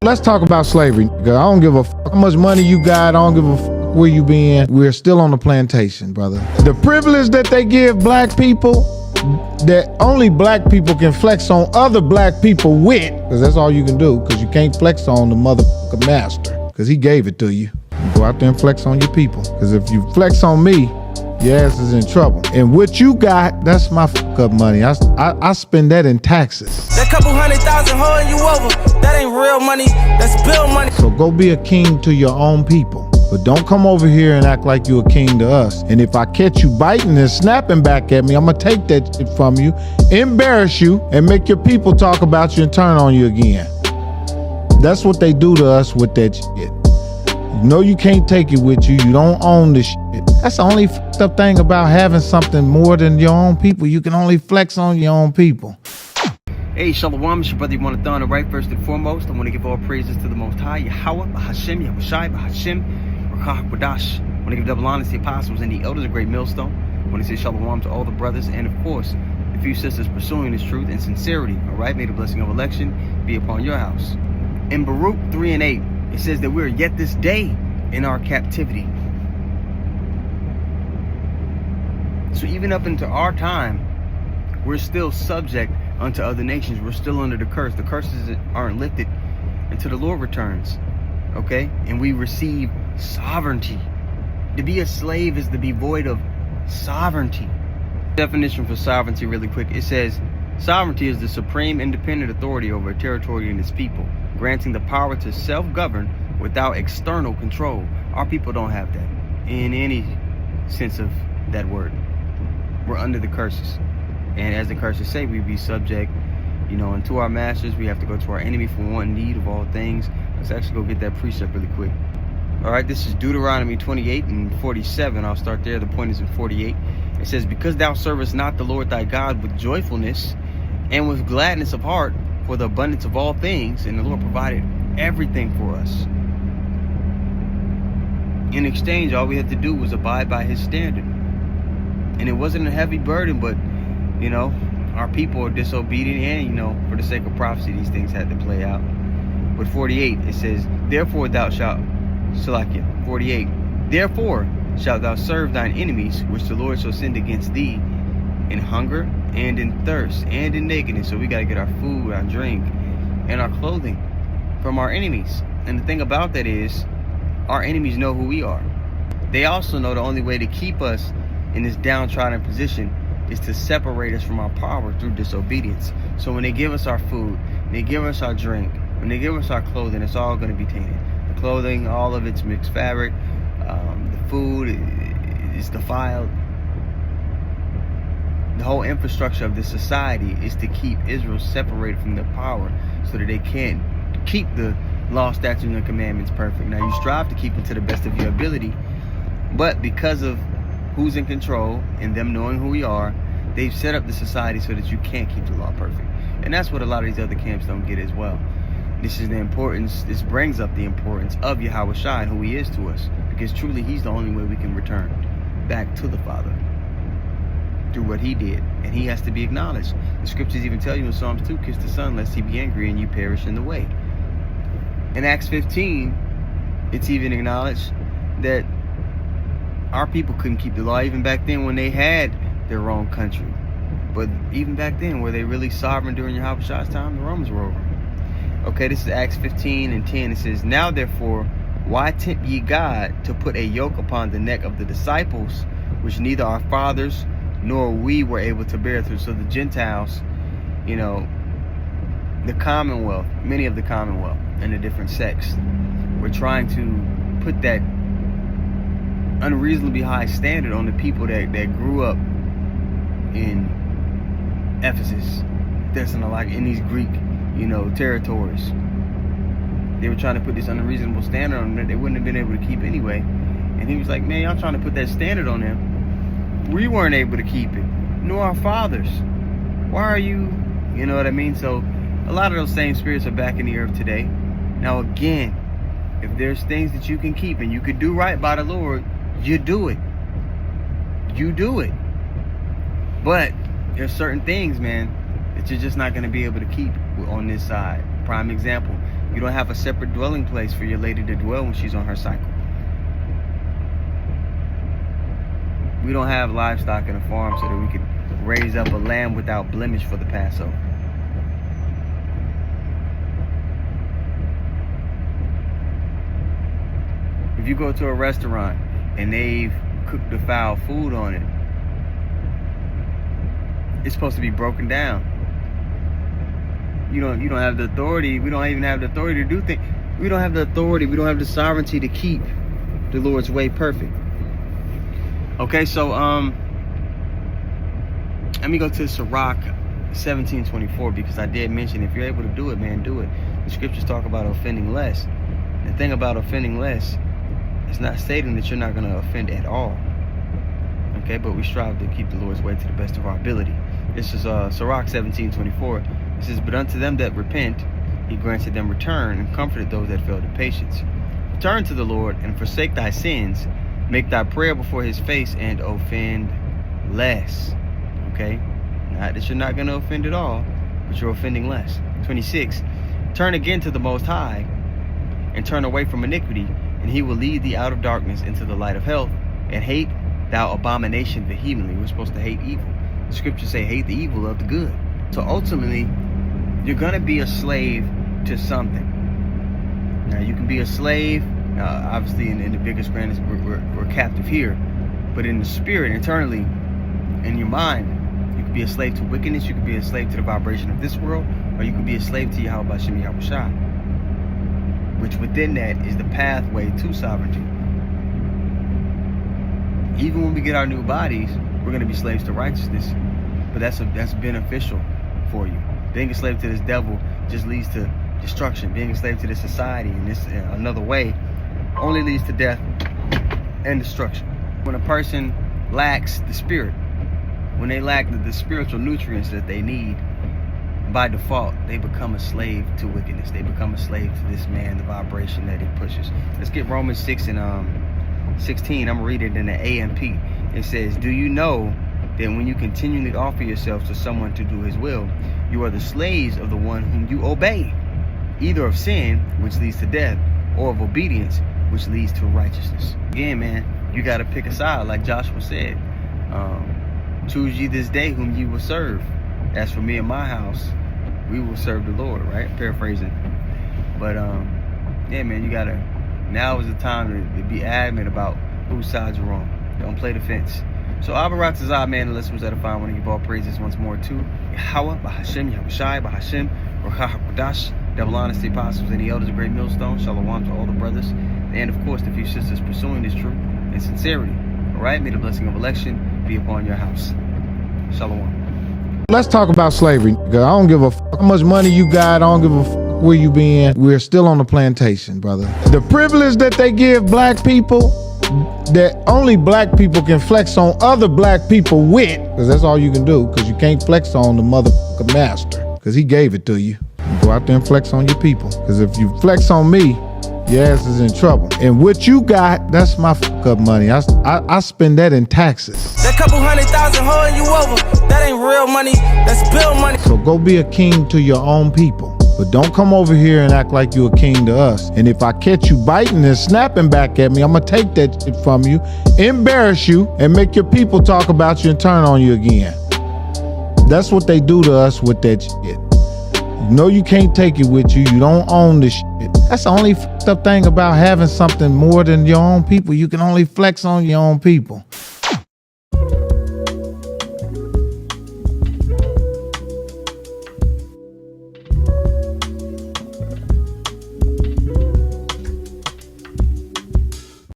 Let's talk about slavery. I don't give a fuck how much money you got. I don't give a fuck where you been. We're still on the plantation, brother. The privilege that they give black people, that only black people can flex on other black people with, because that's all you can do, because you can't flex on the motherfucking master, because he gave it to you. You go out there and flex on your people, because if you flex on me, your ass is in trouble. And what you got, that's my fuck up money. I spend that in taxes. That couple $100,000 holding you over, that ain't real money, that's bill money. So go be a king to your own people. But don't come over here and act like you a king to us. And if I catch you biting and snapping back at me, I'm gonna take that shit from you, embarrass you, and make your people talk about you and turn on you again. That's what they do to us with that shit. You know you can't take it with you. You don't own this shit. That's the only fucked up thing about having something more than your own people. You can only flex on your own people. Hey, Shalom, it's your brother Yonathan. Right, first and foremost, I want to give all praises to the Most High, Yahweh, Bahashem, Yahushai, Bahashem, Rakah, Quadash. I want to give double honor to the apostles and the elders of Great Millstone. I want to say Shalom to all the brothers and, of course, the few sisters pursuing this truth and sincerity. All right, may the blessing of election be upon your house. In Baruch 3 and 8, it says that we're yet this day in our captivity. So even up into our time, we're still subject unto other nations. We're still under the curse. The curses aren't lifted until the Lord returns. Okay? And we receive sovereignty. To be a slave is to be void of sovereignty. Definition for sovereignty really quick. It says, sovereignty is the supreme independent authority over a territory and its people, granting the power to self-govern without external control. Our people don't have that in any sense of that word. We're under the curses. And as the curses say, we be subject, unto our masters. We have to go to our enemy for one need of all things. Let's actually go get that precept really quick. All right, this is Deuteronomy 28 and 47. I'll start there. The point is in 48. It says, because thou servest not the Lord thy God with joyfulness and with gladness of heart for the abundance of all things, and the Lord provided everything for us. In exchange, all we had to do was abide by his standard. And it wasn't a heavy burden, but our people are disobedient, and for the sake of prophecy, these things had to play out. But 48, it says, therefore thou shalt, 48, therefore shalt thou serve thine enemies, which the Lord shall send against thee, in hunger and in thirst and in nakedness. So we got to get our food, our drink, and our clothing from our enemies. And the thing about that is, our enemies know who we are. They also know the only way to keep us in this downtrodden position is to separate us from our power through disobedience. So when they give us our food, they give us our drink, when they give us our clothing, it's all going to be tainted. The clothing, all of it's mixed fabric. The food is defiled. The whole infrastructure of this society is to keep Israel separated from their power so that they can't keep the law, statutes, and commandments perfect. Now, you strive to keep them to the best of your ability, but because of who's in control and them knowing who we are, they've set up the society so that you can't keep the law perfect. And that's what a lot of these other camps don't get as well. This brings up the importance of Yahweh Shai and who he is to us, because truly he's the only way we can return back to the Father through what he did, and he has to be acknowledged. The scriptures even tell you in Psalms 2, kiss the Son lest he be angry and you perish in the way. In Acts 15, it's even acknowledged that our people couldn't keep the law even back then when they had their own country. But even back then, were they really sovereign during Yahweh Shai's time? The Romans were over. Okay, this is Acts 15 and 10. It says, now therefore, why tempt ye God to put a yoke upon the neck of the disciples, which neither our fathers nor we were able to bear through? So the Gentiles, the Commonwealth, many of the Commonwealth and the different sects were trying to put that unreasonably high standard on the people that grew up in Ephesus, in these Greek, territories. They were trying to put this unreasonable standard on them that they wouldn't have been able to keep anyway. And he was like, man, y'all trying to put that standard on them. We weren't able to keep it, nor our fathers. Why are you, you know what I mean? So a lot of those same spirits are back in the earth today. Now again, if there's things that you can keep and you could do right by the Lord, you do it. You do it. But there's certain things, man, that you're just not going to be able to keep on this side. Prime example, You don't have a separate dwelling place for your lady to dwell when she's on her cycle. We don't have livestock in a farm so that we could raise up a lamb without blemish for the Passover. If you go to a restaurant and they've cooked the foul food on it, it's supposed to be broken down. You don't have the authority. We don't even have the authority to do things. We don't have the authority. We don't have the sovereignty to keep the Lord's way perfect. Okay, so let me go to Sirach 17:24, because I did mention if you're able to do it, man, do it. The scriptures talk about offending less. The thing about offending less, it's not stating that you're not going to offend at all. Okay, but we strive to keep the Lord's way to the best of our ability. This is Sirach 17:24. It says, "But unto them that repent, he granted them return, and comforted those that failed in patience. Return to the Lord, and forsake thy sins. Make thy prayer before his face, and offend less." Okay? Not that you're not going to offend at all, but you're offending less. 26. "Turn again to the Most High, and turn away from iniquity, and he will lead thee out of darkness into the light of health. And hate thou abomination vehemently." We're supposed to hate evil. The scriptures say, hate the evil of the good. So ultimately, you're going to be a slave to something. Now, you can be a slave, obviously in the biggest, grandest, we're captive here. But in the spirit, internally, in your mind, you can be a slave to wickedness, you can be a slave to the vibration of this world, or you can be a slave to Yahweh Bashem Yahushua, which within that is the pathway to sovereignty. Even when we get our new bodies, we're going to be slaves to righteousness, but that's beneficial for you. Being a slave to this devil just leads to destruction. Being a slave to this society in this another way only leads to death and destruction. When a person lacks the spirit, when they lack the spiritual nutrients that they need, by default, they become a slave to wickedness. They become a slave to this man, the vibration that it pushes. Let's get Romans 6 and 16. I'm reading it in the AMP. It says, "Do you know that when you continually offer yourselves to someone to do his will, you are the slaves of the one whom you obey, either of sin, which leads to death, or of obedience, which leads to righteousness." Again, man, you got to pick a side, like Joshua said. Choose ye this day whom you will serve. As for me and my house, we will serve the Lord, right? Paraphrasing. But yeah, man, you gotta, now is the time to be adamant about whose side you're on. Don't play the fence. So Abarak Tazah, man, the listeners that are fine, want to give all praises once more to Yahweh, Bahashem, Yahushai, Bahashem, Ruach HaKodesh, Double Honesty Apostles, and the elders of Great Millstone. Shalom to all the brothers, and of course the few sisters pursuing this truth in sincerity. All right, may the blessing of election be upon your house. Shalom. Let's talk about slavery. I don't give a fuck how much money you got. I don't give a fuck where you been. We're still on the plantation, brother. The privilege that they give black people, that only black people can flex on other black people with, because that's all you can do, because you can't flex on the motherfucking master, because he gave it to you. Go out there and flex on your people, because if you flex on me, your ass is in trouble. And what you got, that's my fuck up money. I spend that in taxes. That couple 100,000 holding you over, that ain't real money, that's bill money. So go be a king to your own people. But don't come over here and act like you a king to us. And if I catch you biting and snapping back at me, I'm gonna take that shit from you, embarrass you, and make your people talk about you and turn on you again. That's what they do to us with that shit. You know you can't take it with you. You don't own this shit. That's the only fucked up thing about having something more than your own people. You can only flex on your own people.